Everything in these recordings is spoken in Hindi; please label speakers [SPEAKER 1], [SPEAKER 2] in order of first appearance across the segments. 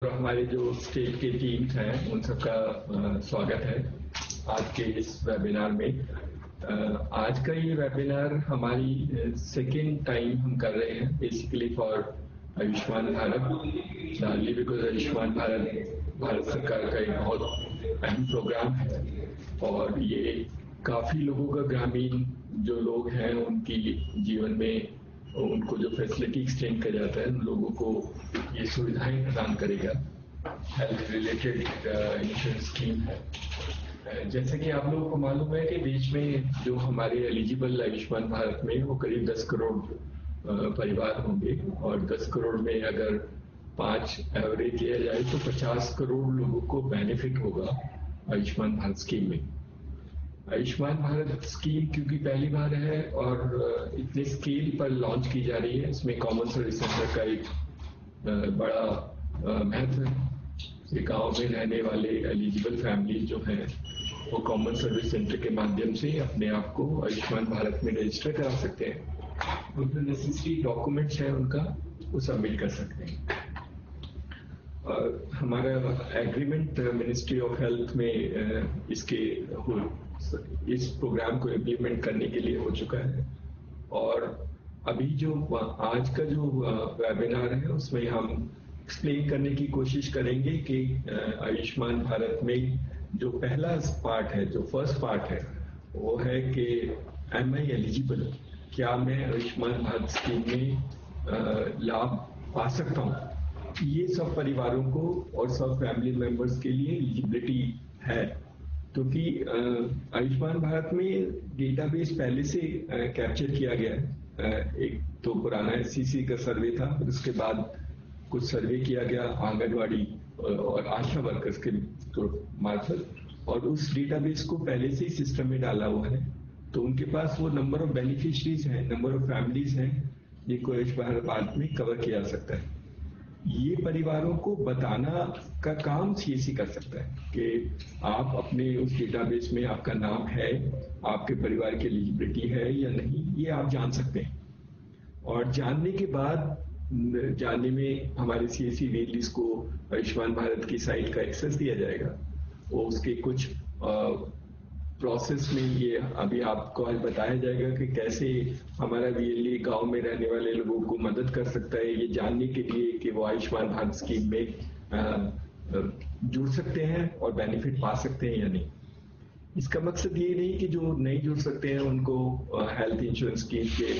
[SPEAKER 1] और हमारे जो स्टेट के टीम्स हैं उन सबका स्वागत है आज के इस वेबिनार में। आज का ये वेबिनार हमारी सेकेंड टाइम हम कर रहे हैं basically for Ayushman Bharat, largely because Ayushman Bharat Bharat सरकार का एक बहुत अहम प्रोग्राम है और ये काफ़ी लोगों का ग्रामीण जो लोग हैं उनकी जीवन में उनको जो फैसिलिटी एक्सटेंड किया जाता है उन लोगों को ये सुविधाएं प्रदान करेगा। हेल्थ रिलेटेड इंश्योरेंस स्कीम है। जैसे कि आप लोगों को मालूम है कि देश में जो हमारे एलिजिबल आयुष्मान भारत में वो करीब 10 करोड़ परिवार होंगे और 10 करोड़ में अगर 5 एवरेज लिया जाए तो 50 करोड़ लोगों को बेनिफिट होगा आयुष्मान भारत स्कीम में। आयुष्मान भारत स्कीम क्योंकि पहली बार है और इतने स्केल पर लॉन्च की जा रही है, इसमें कॉमन सर्विस सेंटर का एक बड़ा महत्व है। गांव में रहने वाले एलिजिबल फैमिली जो हैं वो कॉमन सर्विस सेंटर के माध्यम से अपने आप को आयुष्मान भारत में रजिस्टर करा सकते हैं। और जो नेसेसरी डॉक्यूमेंट्स हैं उनका वो सबमिट कर सकते हैं। हमारा एग्रीमेंट मिनिस्ट्री ऑफ हेल्थ में इस प्रोग्राम को इम्प्लीमेंट करने के लिए हो चुका है और अभी जो आज का जो वेबिनार है उसमें हम एक्सप्लेन करने की कोशिश करेंगे कि आयुष्मान भारत में जो पहला पार्ट है, जो फर्स्ट पार्ट है, वो है कि एम आई एलिजिबल, क्या मैं आयुष्मान भारत स्कीम में लाभ पा सकता हूँ। ये सब परिवारों को और सब फैमिली मेंबर्स के लिए एलिजिबिलिटी है क्योंकि आयुष्मान भारत में डेटाबेस पहले से कैप्चर किया गया है। एक तो पुराना एससीसी का सर्वे था, फिर उसके बाद कुछ सर्वे किया गया आंगनवाड़ी और आशा वर्कर्स के मार्फत और उस डेटाबेस को पहले से ही सिस्टम में डाला हुआ है। तो उनके पास वो नंबर ऑफ बेनिफिशरीज हैं, नंबर ऑफ फैमिलीज हैं जिनको आयुष्मान भारत में कवर किया जा सकता है। ये परिवारों को बताना का काम सीएससी कर सकता है कि आप अपने उस डेटाबेस में आपका नाम है, आपके परिवार की एलिजिबिलिटी है या नहीं, ये आप जान सकते हैं। और जानने के बाद जानने में हमारे सीएससी वेट लिस्ट को आयुष्मान भारत की साइट का एक्सेस दिया जाएगा। वो उसके कुछ प्रोसेस में ये अभी आपको आज बताया जाएगा कि कैसे हमारा वीएलई गांव में रहने वाले लोगों को मदद कर सकता है ये जानने के लिए कि वो आयुष्मान भारत स्कीम में जुड़ सकते हैं और बेनिफिट पा सकते हैं या नहीं। इसका मकसद ये नहीं कि जो नहीं जुड़ सकते हैं उनको हेल्थ इंश्योरेंस स्कीम के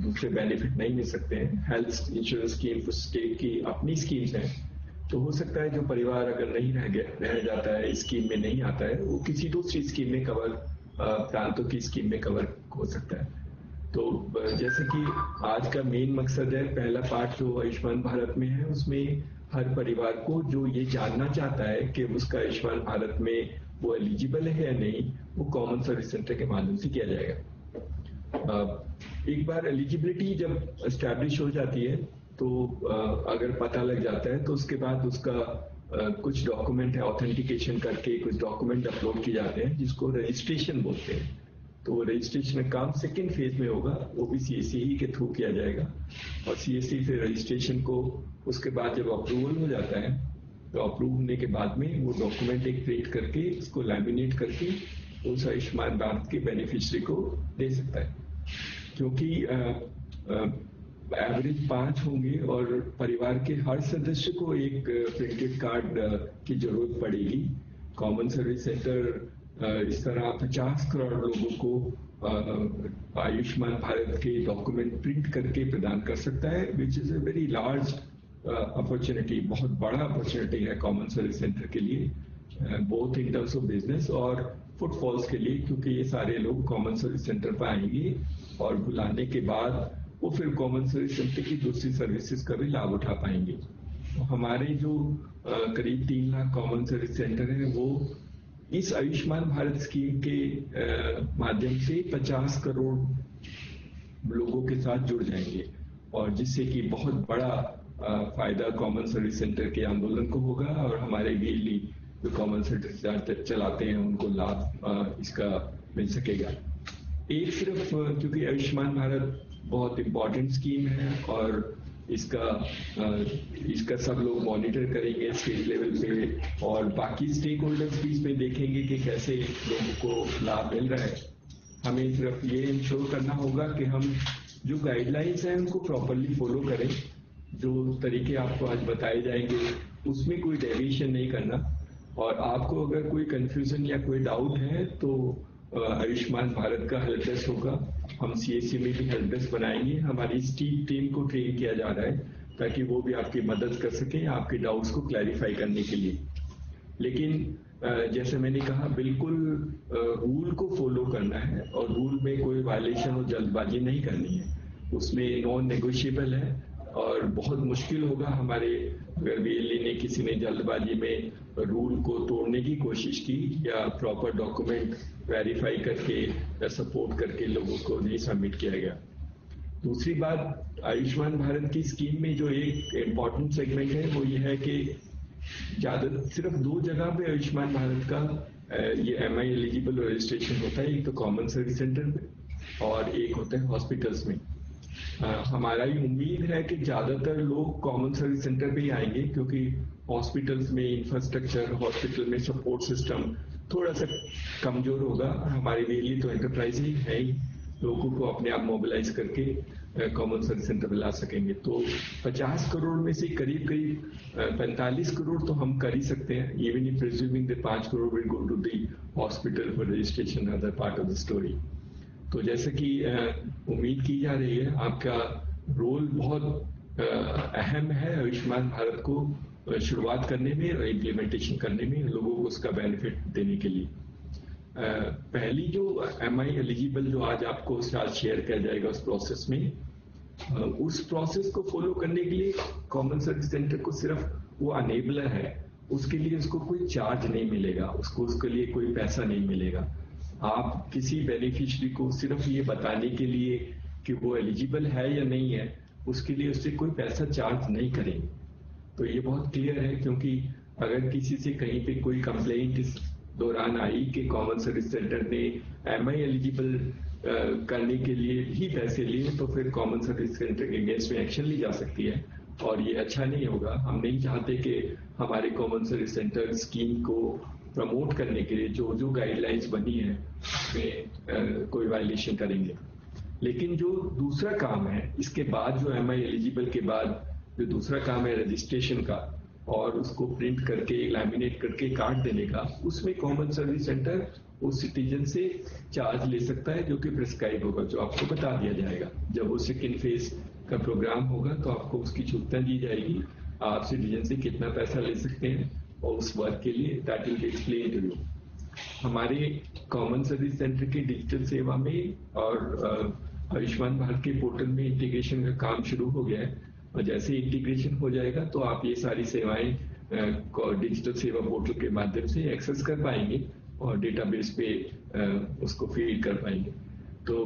[SPEAKER 1] दूसरे बेनिफिट नहीं मिल सकते हैं। हेल्थ इंश्योरेंस स्कीम स्टेट की अपनी स्कीम्स हैं, तो हो सकता है जो परिवार अगर नहीं रह जाता है, स्कीम में नहीं आता है, वो किसी दूसरी स्कीम में कवर, प्रांतों की स्कीम में कवर हो सकता है। तो जैसे कि आज का मेन मकसद है, पहला पार्ट जो आयुष्मान भारत में है उसमें हर परिवार को जो ये जानना चाहता है कि उसका आयुष्मान भारत में वो एलिजिबल है या नहीं, वो कॉमन सर्विस सेंटर के माध्यम से किया जाएगा। एक बार एलिजिबिलिटी जब एस्टैब्लिश हो जाती है तो अगर पता लग जाता है तो उसके बाद उसका कुछ डॉक्यूमेंट है, ऑथेंटिकेशन करके कुछ डॉक्यूमेंट अपलोड किए जाते हैं जिसको रजिस्ट्रेशन बोलते हैं। तो रजिस्ट्रेशन का काम सेकेंड फेज में होगा, वो भी सीएससी ही के थ्रू किया जाएगा और सीएससी फिर रजिस्ट्रेशन को उसके बाद जब अप्रूवल हो जाता है तो अप्रूव होने के बाद में वो डॉक्यूमेंट एक प्रिंट करके उसको लैमिनेट करके उस आयुष्मान भारत के बेनिफिशियरी को दे सकता है। क्योंकि एवरेज 5 होंगे और परिवार के हर सदस्य को एक प्रिंटेड कार्ड की जरूरत पड़ेगी। कॉमन सर्विस सेंटर इस तरह 50 करोड़ लोगों को आयुष्मान भारत के डॉक्यूमेंट प्रिंट करके प्रदान कर सकता है, which is a very large opportunity. बहुत बड़ा अपॉर्चुनिटी है कॉमन सर्विस सेंटर के लिए, both in terms of business और फुटफॉल्स के लिए, क्योंकि ये सारे लोग कॉमन सर्विस सेंटर पर आएंगे और बुलाने के बाद वो फिर कॉमन सर्विस सेंटर की दूसरी सर्विसेज का भी लाभ उठा पाएंगे। तो हमारे जो करीब 3 लाख कॉमन सर्विस सेंटर हैं वो इस आयुष्मान भारत स्कीम के माध्यम से 50 करोड़ लोगों के साथ जुड़ जाएंगे और जिससे कि बहुत बड़ा फायदा कॉमन सर्विस सेंटर के आंदोलन को होगा और हमारे वीएलई जो कॉमन सेंटर चलाते हैं उनको लाभ इसका मिल सकेगा। एक सिर्फ क्योंकि आयुष्मान भारत बहुत इम्पोर्टेंट स्कीम है और इसका सब लोग मॉनिटर करेंगे स्टेट लेवल पे, और बाकी स्टेक होल्डर्स भी इसमें देखेंगे कि कैसे लोगों को लाभ मिल रहा है। हमें सिर्फ ये इंश्योर करना होगा कि हम जो गाइडलाइंस हैं उनको प्रॉपरली फॉलो करें। जो तरीके आपको आज बताए जाएंगे उसमें कोई डेविएशन नहीं करना। और आपको अगर कोई कंफ्यूजन या कोई डाउट है तो आयुष्मान भारत का हेल्प डेस्क होगा। हम सीएससी में भी हेल्प डेस्क बनाएंगे। हमारी टीम को ट्रेन किया जा रहा है ताकि वो भी आपकी मदद कर सके आपके डाउट्स को क्लैरिफाई करने के लिए। लेकिन जैसे मैंने कहा, बिल्कुल रूल को फॉलो करना है और रूल में कोई वायलेशन और जल्दबाजी नहीं करनी है, उसमें नॉन नेगोशिएबल है। और बहुत मुश्किल होगा हमारे अगर बीएलई ने किसी ने जल्दबाजी में रूल को तोड़ने की कोशिश की या प्रॉपर डॉक्यूमेंट वेरीफाई करके या सपोर्ट करके लोगों को नहीं सबमिट किया गया। दूसरी बात, आयुष्मान भारत की स्कीम में जो एक इम्पॉर्टेंट सेगमेंट है वो ये है कि सिर्फ 2 जगह पे आयुष्मान भारत का ये MI एलिजिबल रजिस्ट्रेशन होता है। एक तो कॉमन सर्विस सेंटर पे और एक होता है हॉस्पिटल्स में। हमारा ये उम्मीद है कि ज्यादातर लोग कॉमन सर्विस सेंटर पे ही आएंगे, क्योंकि हॉस्पिटल्स में इंफ्रास्ट्रक्चर, हॉस्पिटल में सपोर्ट सिस्टम थोड़ा सा कमजोर होगा। हमारे लिए तो एंटरप्राइज ही है ही, लोगों को अपने आप मोबिलाइज करके कॉमन सर्विस सेंटर पे ला सकेंगे। तो 50 करोड़ में से करीब 45 करोड़ तो हम कर ही सकते हैं, even in presuming the 5 crore will go to the hospital for registration, other part of the story. तो जैसे कि उम्मीद की जा रही है, आपका रोल बहुत अहम है आयुष्मान भारत को शुरुआत करने में और इम्प्लीमेंटेशन करने में, लोगों को उसका बेनिफिट देने के लिए। पहली जो MI एलिजिबल जो आज आपको साथ शेयर किया जाएगा उस प्रोसेस में, उस प्रोसेस को फॉलो करने के लिए कॉमन सर्विस सेंटर को सिर्फ वो अनेबलर है, उसके लिए उसको कोई चार्ज नहीं मिलेगा, उसके लिए कोई पैसा नहीं मिलेगा। आप किसी बेनिफिशियरी को सिर्फ ये बताने के लिए कि वो एलिजिबल है या नहीं है, उसके लिए उससे कोई पैसा चार्ज नहीं करेंगे। तो ये बहुत क्लियर है, क्योंकि अगर किसी से कहीं पे कोई कंप्लेंट इस दौरान आई कि कॉमन सर्विस सेंटर ने MI एलिजिबल करने के लिए भी पैसे लिए, तो फिर कॉमन सर्विस सेंटर के अगेंस्ट में एक्शन ली जा सकती है और ये अच्छा नहीं होगा। हम नहीं चाहते कि हमारे कॉमन सर्विस सेंटर स्कीम को प्रमोट करने के लिए जो गाइडलाइंस बनी है उसमें कोई वायलेशन करेंगे। लेकिन जो दूसरा काम है इसके बाद, जो MI एलिजिबल के बाद जो दूसरा काम है रजिस्ट्रेशन का और उसको प्रिंट करके लैमिनेट करके कार्ड देने का, उसमें कॉमन सर्विस सेंटर उस सिटीजन से चार्ज ले सकता है, जो कि प्रिस्क्राइब होगा, जो आपको बता दिया जाएगा। जब वो सेकेंड फेज का प्रोग्राम होगा तो आपको उसकी छूटता दी जाएगी, आप सिटीजन से कितना पैसा ले सकते हैं और उस वर्क के लिए, that will be explain to you. हमारे कॉमन सर्विस सेंटर की डिजिटल सेवा में और आयुष्मान भारत के पोर्टल में इंटीग्रेशन का काम शुरू हो गया है, और जैसे इंटीग्रेशन हो जाएगा तो आप ये सारी सेवाएं डिजिटल सेवा पोर्टल के माध्यम से एक्सेस कर पाएंगे और डेटाबेस पे उसको फीड कर पाएंगे। तो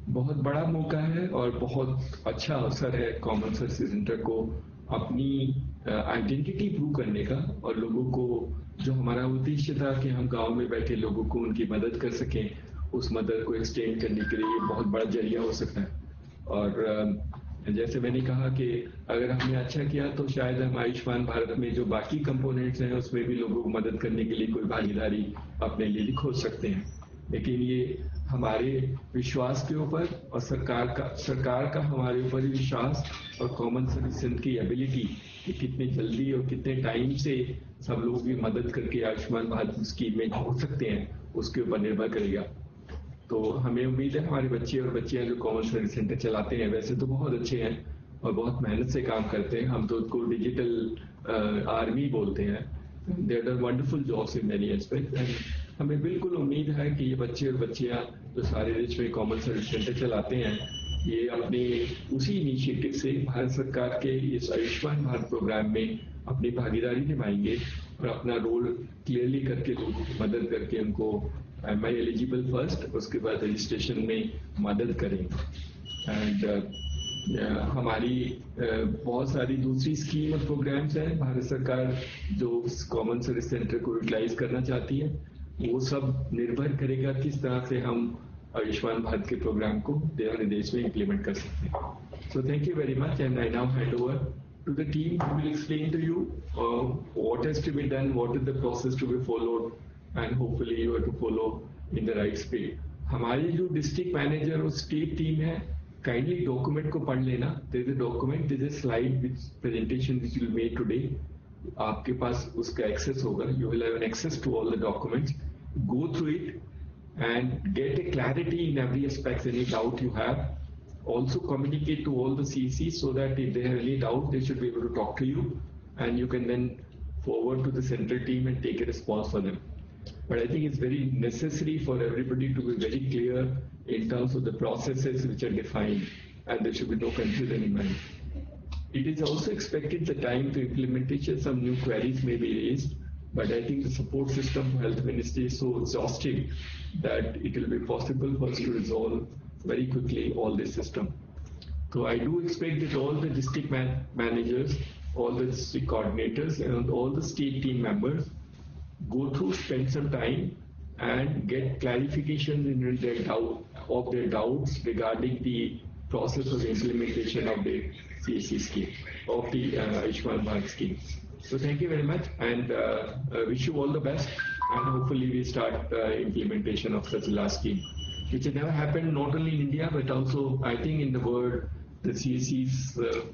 [SPEAKER 1] बहुत बड़ा मौका है और बहुत अच्छा अवसर है कॉमन सर्विस सेंटर को अपनी आइडेंटिटी प्रूव करने का, और लोगों को, जो हमारा उद्देश्य था कि हम गांव में बैठे लोगों को उनकी मदद कर सकें, उस मदद को एक्सटेंड करने के लिए ये बहुत बड़ा जरिया हो सकता है। और जैसे मैंने कहा कि अगर हमने अच्छा किया तो शायद हम आयुष्मान भारत में जो बाकी कंपोनेंट्स हैं उसमें भी लोगों को मदद करने के लिए कोई भागीदारी अपने लिए खोज सकते हैं। लेकिन ये हमारे विश्वास के ऊपर और सरकार का हमारे ऊपर विश्वास और कॉमन सर्विस सेंटर की एबिलिटी कि कितने जल्दी और कितने टाइम से सब लोग भी मदद करके आयुष्मान भारत स्कीम में हो सकते हैं, उसके ऊपर निर्भर करेगा। तो हमें उम्मीद है हमारे बच्चे और बच्चियां जो कॉमन सर्विस सेंटर चलाते हैं वैसे तो बहुत अच्छे हैं और बहुत मेहनत से काम करते हैं। हम तो उसको डिजिटल आर्मी बोलते हैं। They are wonderful jobs in many aspect and हमें बिल्कुल उम्मीद है कि ये बच्चे और बच्चियां जो सारे देश में कॉमन सर्विस सेंटर चलाते हैं, ये अपने उसी इनिशिएटिव से भारत सरकार के इस आयुष्मान भारत प्रोग्राम में अपनी भागीदारी निभाएंगे और अपना रोल क्लियरली करके मदद करके उनको MI एलिजिबल फर्स्ट, उसके बाद रजिस्ट्रेशन में मदद करेंगे। एंड हमारी बहुत सारी दूसरी स्कीम और प्रोग्राम्स हैं भारत सरकार जो कॉमन सर्विस सेंटर को यूटिलाइज करना चाहती है। वो सब निर्भर करेगा किस तरह से हम आयुष्मान भारत के प्रोग्राम को अपने देश में इम्प्लीमेंट कर सकते हैं। So thank you very much and I now hand over to the team who will explain to you what has to be done, what is the process to be followed, and hopefully you have to follow in the right speed. हमारी जो डिस्ट्रिक्ट मैनेजर और स्टेट टीम है, काइंडली डॉक्यूमेंट को पढ़ लेना. There is a document, there is a slide which presentation which will made today. आपके पास उसका एक्सेस होगा. You will have an access to all the documents. Go through it and get a clarity in every aspect. Any doubt you have, also communicate to all the CECs so that if they have any doubt, they should be able to talk to you, and you can then forward to the central team and take a response for them. But I think it's very necessary for everybody to be very clear in terms of the processes which are defined, and there should be no confusion in mind. It is also expected the time to implementation, some new queries may be raised, but I think the support system for Health Ministry is so exhaustive that it will be possible for us to resolve very quickly all this system. So I do expect that all the district managers, all the district coordinators, and all the state team members go through, spend some time, and get clarification in their doubts regarding the process of implementation of the CSC scheme, of the Ayushman Bharat scheme. So thank you very much, and wish you all the best, and hopefully we start implementation of such a large scheme, which has never happened not only in India but also I think in the world. The CSC is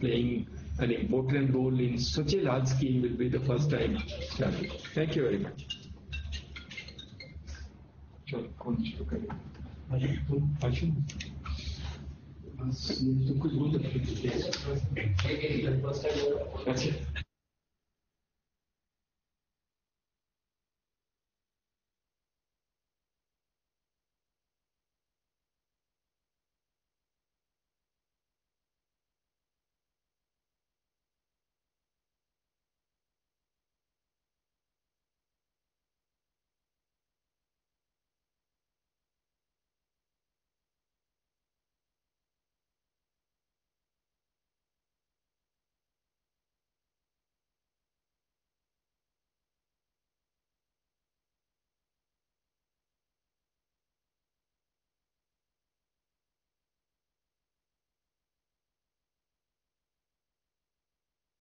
[SPEAKER 1] playing an important role in such a large scheme. Will be the first time started. Thank you very much. कुछ बोल सकते हैं.